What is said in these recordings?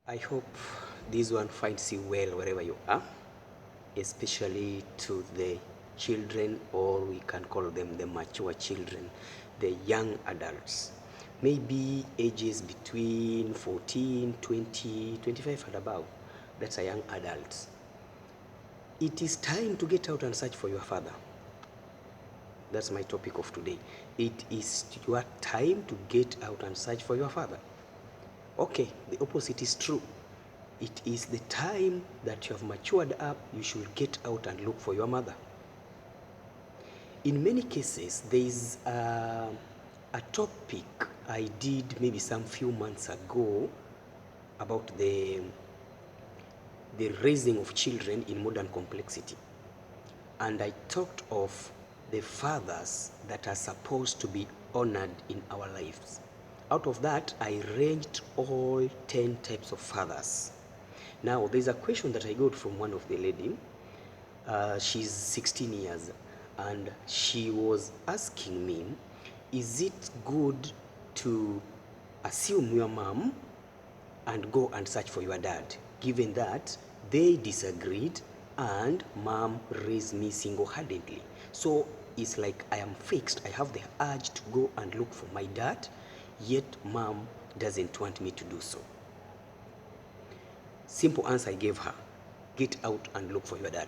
I hope this one finds you well wherever you are, especially to the children, or we can call them the mature children, the young adults, maybe ages between 14, 20, 25 and above. That's a young adult. It is time to get out and search for your father. That's my topic of today. It is your time to get out and search for your father. Okay, the opposite is true. It is the time that you have matured up, you should get out and look for your mother. In many cases, there is a topic I did maybe some few months ago about the raising of children in modern complexity. And I talked of the fathers that are supposed to be honored in our lives. Out of that, I ranged all 10 types of fathers. Now, there's a question that I got from one of the lady. She's 16 years, and she was asking me, is it good to assume your mom and go and search for your dad, given that they disagreed and mom raised me single-handedly? So it's like I am fixed. I have the urge to go and look for my dad, yet mom doesn't want me to do so. Simple answer I gave her: get out and look for your dad.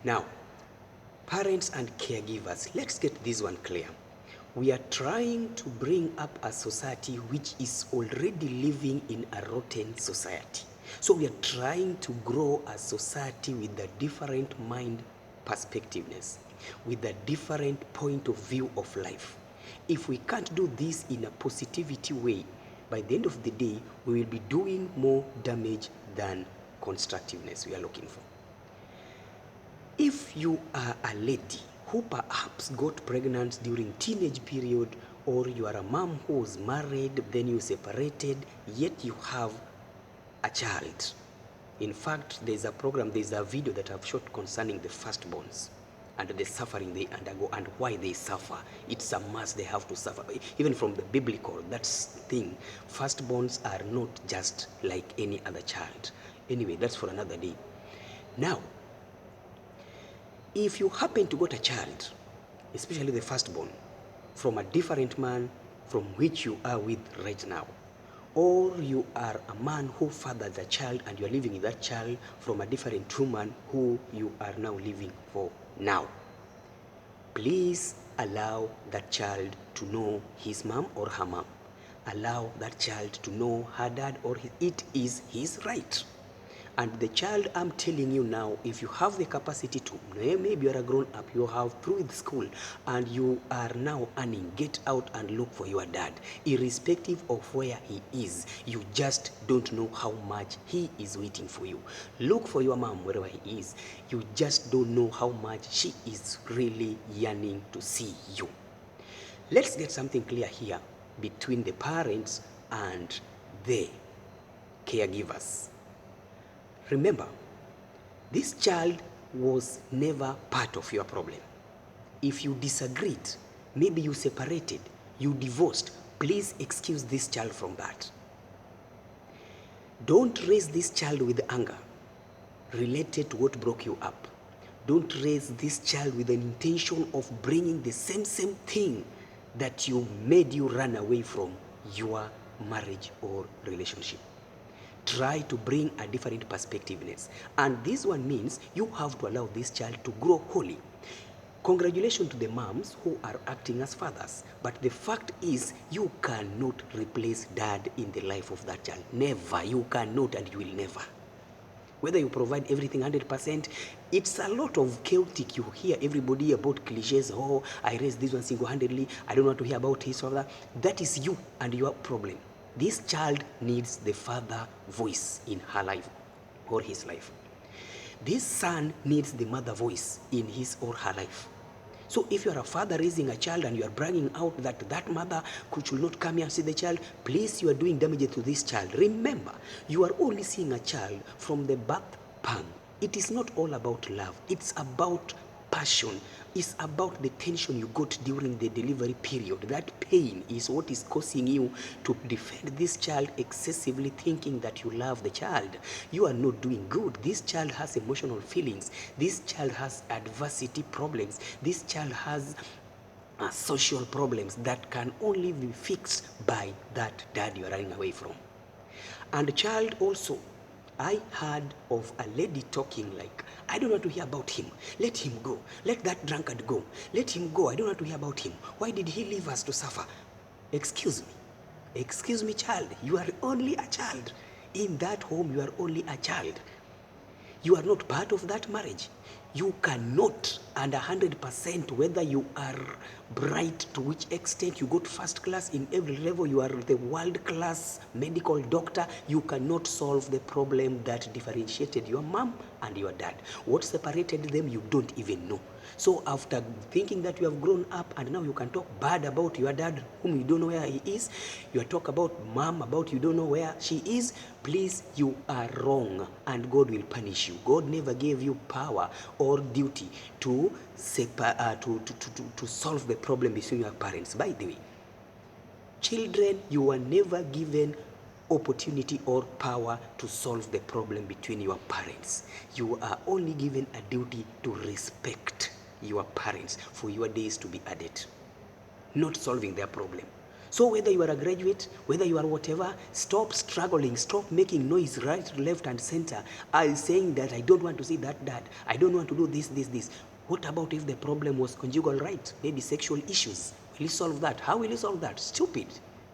Now, parents and caregivers, let's get this one clear. We are trying to bring up a society which is already living in a rotten society. So we are trying to grow a society with a different mind perspectiveness, with a different point of view of life. If we can't do this in a positivity way, by the end of the day, we will be doing more damage than constructiveness we are looking for. If you are a lady who perhaps got pregnant during teenage period, or you are a mom who was married, then you separated, yet you have a child. In fact, there's a video that I've shot concerning the firstborns and the suffering they undergo and why they suffer. It's a must, they have to suffer. Even from the biblical, that's thing. Firstborns are not just like any other child. Anyway, that's for another day. Now, if you happen to got a child, especially the firstborn, from a different man from which you are with right now, or you are a man who fathered a child and you are living with that child from a different woman who you are now living for now, please allow that child to know his mom or her mom. Allow that child to know her dad or it is his right. And the child, I'm telling you now, if you have the capacity to, maybe you're a grown up, you have through with school and you are now earning, get out and look for your dad. Irrespective of where he is, you just don't know how much he is waiting for you. Look for your mom wherever he is. You just don't know how much she is really yearning to see you. Let's get something clear here between the parents and the caregivers. Remember, this child was never part of your problem. If you disagreed, maybe you separated, you divorced, please excuse this child from that. Don't raise this child with anger related to what broke you up. Don't raise this child with an intention of bringing the same thing that you made you run away from your marriage or relationship. Try to bring a different perspectiveness. And this one means you have to allow this child to grow holy. Congratulations to the moms who are acting as fathers. But the fact is, you cannot replace dad in the life of that child. Never. You cannot, and you will never. Whether you provide everything 100%, it's a lot of chaotic. You hear everybody about cliches. Oh, I raised this one single-handedly. I don't want to hear about his father. That is you and your problem. This child needs the father voice in her life or his life. This son needs the mother voice in his or her life. So if you are a father raising a child and you are bragging out that that mother should not come here and see the child, please, you are doing damage to this child. Remember, you are only seeing a child from the birth palm. It is not all about love. It's about passion. It's about the tension you got during the delivery period. That pain is what is causing you to defend this child excessively, thinking that you love the child. You are not doing good. This child has emotional feelings. This child has adversity problems. This child has social problems that can only be fixed by that dad you are running away from. And the child also, I heard of a lady talking like, I don't want to hear about him. Let him go. Let that drunkard go. Let him go. I don't want to hear about him. Why did he leave us to suffer? Excuse me. Excuse me, child. You are only a child. In that home, you are only a child. You are not part of that marriage. You cannot, and 100%, whether you are bright to which extent you got first class in every level, you are the world class medical doctor, you cannot solve the problem that differentiated your mom and your dad. What separated them, you don't even know. So after thinking that you have grown up and now you can talk bad about your dad whom you don't know where he is, you talk about mom about you don't know where she is, please, you are wrong and God will punish you. God never gave you power or duty to solve the problem between your parents. By the way, children, you were never given opportunity or power to solve the problem between your parents. You are only given a duty to respect your parents for your days to be added, not solving their problem. So whether you are a graduate, whether you are whatever, stop struggling, stop making noise right, left, and center. I saying that I don't want to see that dad, I don't want to do this. What about if the problem was conjugal right, maybe sexual issues? Will you solve that? How will you solve that? Stupid.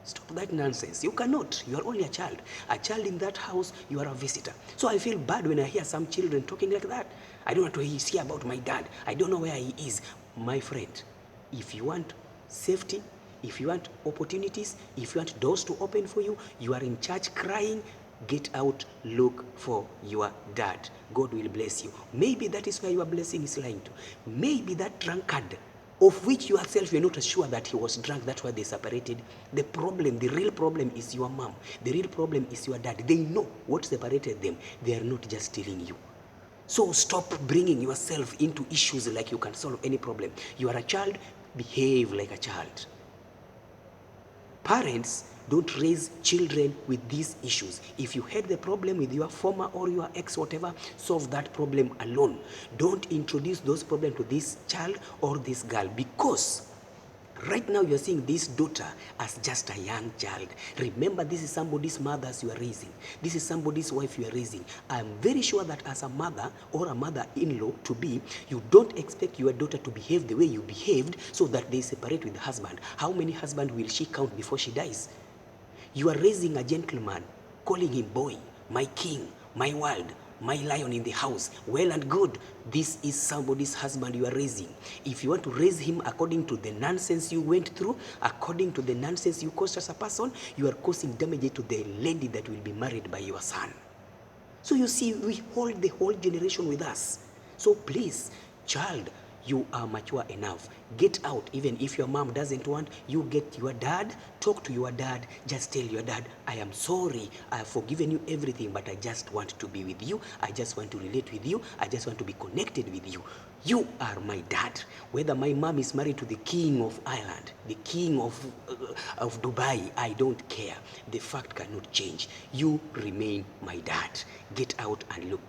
Stop that nonsense. You cannot. You are only a child. A child in that house, you are a visitor. So I feel bad when I hear some children talking like that. I don't want to hear about my dad. I don't know where he is. My friend, if you want safety, if you want opportunities, if you want doors to open for you, you are in church crying, get out, look for your dad. God will bless you. Maybe that is where your blessing is lying to. Maybe that drunkard, of which you yourself you're not sure that he was drunk, that's why they separated. The problem, the real problem is your mom. The real problem is your dad. They know what separated them. They are not just telling you. So stop bringing yourself into issues like you can solve any problem. You are a child, behave like a child. Parents don't raise children with these issues. If you had the problem with your former or your ex, whatever, solve that problem alone. Don't introduce those problems to this child or this girl, because right now you're seeing this daughter as just a young child. Remember, this is somebody's mother you are raising. This is somebody's wife you are raising. I'm very sure that as a mother or a mother-in-law to be, you don't expect your daughter to behave the way you behaved so that they separate with the husband. How many husbands will she count before she dies? You are raising a gentleman, calling him boy, my king, my world, my lion in the house. Well and good. This is somebody's husband you are raising. If you want to raise him according to the nonsense you went through, according to the nonsense you caused as a person, you are causing damage to the lady that will be married by your son. So you see, we hold the whole generation with us. So please, child, you are mature enough. Get out. Even if your mom doesn't want, you get your dad, talk to your dad, just tell your dad, I am sorry, I have forgiven you everything, but I just want to be with you, I just want to relate with you, I just want to be connected with you. You are my dad. Whether my mom is married to the king of Ireland, the king of Dubai, I don't care. The fact cannot change. You remain my dad. Get out and look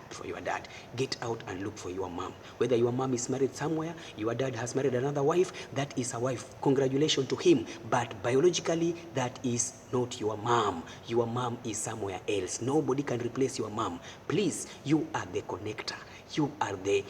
for your dad. Get out and look for your mom. Whether your mom is married somewhere, your dad has married another wife, that is a wife. Congratulations to him. But biologically, that is not your mom. Your mom is somewhere else. Nobody can replace your mom. Please, you are the connector. You are the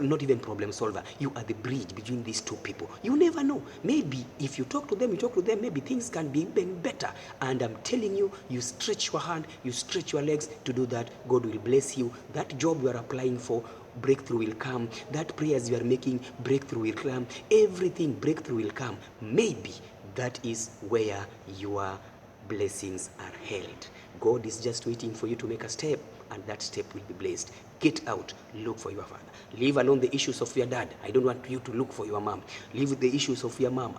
not even problem solver. You are the bridge between these two people. You never know. Maybe if you talk to them, maybe things can be even better. And I'm telling you, you stretch your hand, you stretch your legs to do that. God will bless you. That job you are applying for, breakthrough will come. That prayers you are making, breakthrough will come. Everything, breakthrough will come. Maybe that is where your blessings are held. God is just waiting for you to make a step, and that step will be blessed. Get out, look for your father. Leave alone the issues of your dad. I don't want you to look for your mom. Leave with the issues of your mom.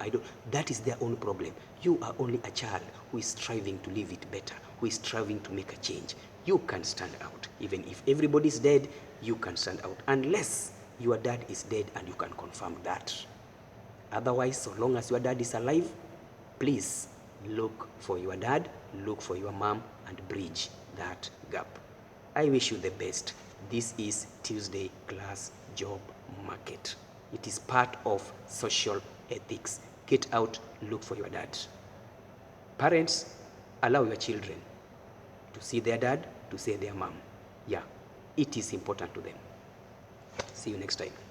That is their own problem. You are only a child who is striving to live it better, who is striving to make a change. You can stand out. Even if everybody is dead, you can stand out. Unless your dad is dead and you can confirm that. Otherwise, so long as your dad is alive, please look for your dad, look for your mom, and bridge that gap. I wish you the best. This is Tuesday Class Job Market. It is part of social ethics. Get out, look for your dad. Parents, allow your children to see their dad, to see their mom. Yeah, it is important to them. See you next time.